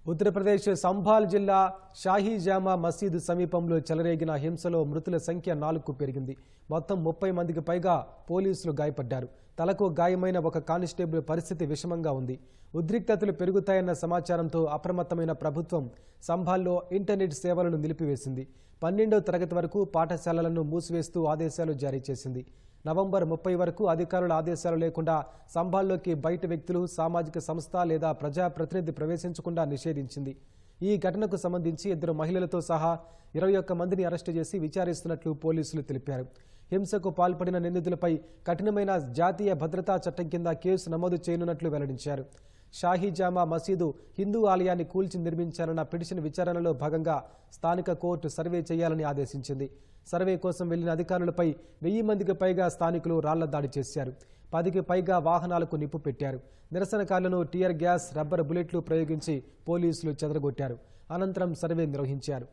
ఉత్తరప్రదేశ్ సంభాల్ జిల్లా షాహీజామా మసీదు సమీపంలో చెలరేగిన హింసలో మృతుల సంఖ్య 4కు పెరిగింది. మొత్తం 30 మందికి పైగా పోలీసులు గాయపడ్డారు. తలకు గాయమైన ఒక కానిస్టేబుల్ పరిస్థితి విషమంగా ఉంది. ఉద్రిక్తతలు పెరుగుతాయన్న సమాచారంతో అప్రమత్తమైన ప్రభుత్వం సంభాల్లో ఇంటర్నెట్ సేవలను నిలిపివేసింది. 12వ తరగతి వరకు పాఠశాలలను మూసివేస్తూ ఆదేశాలు జారీ చేసింది. నవంబర్ 30 వరకు అధికారుల ఆదేశాలు లేకుండా సంభాల్లోకి బయట వ్యక్తులు, సామాజిక సంస్థ లేదా ప్రజాప్రతినిధి ప్రవేశించకుండా నిషేధించింది. ఈ ఘటనకు సంబంధించి 2 మహిళలతో సహా 21 మందిని అరెస్టు చేసి విచారిస్తున్నట్లు పోలీసులు తెలిపారు. హింసకు పాల్పడిన నిందితులపై కఠినమైన జాతీయ భద్రతా చట్టం కింద కేసు నమోదు చేయనున్నట్లు వెల్లడించారు. షాహీజామా మసీదు హిందూ ఆలయాన్ని కూల్చి నిర్మించాలన్న పిటిషన్ విచారణలో భాగంగా స్థానిక కోర్టు సర్వే చేయాలని ఆదేశించింది. సర్వే కోసం వెళ్లిన అధికారులపై 1000 మందికి పైగా స్థానికులు రాళ్ల దాడి చేశారు. 10కి పైగా వాహనాలకు నిప్పు పెట్టారు. నిరసనకారులను టియర్ గ్యాస్, రబ్బర్ బుల్లెట్లు ప్రయోగించి పోలీసులు చెదరగొట్టారు. అనంతరం సర్వే నిర్వహించారు.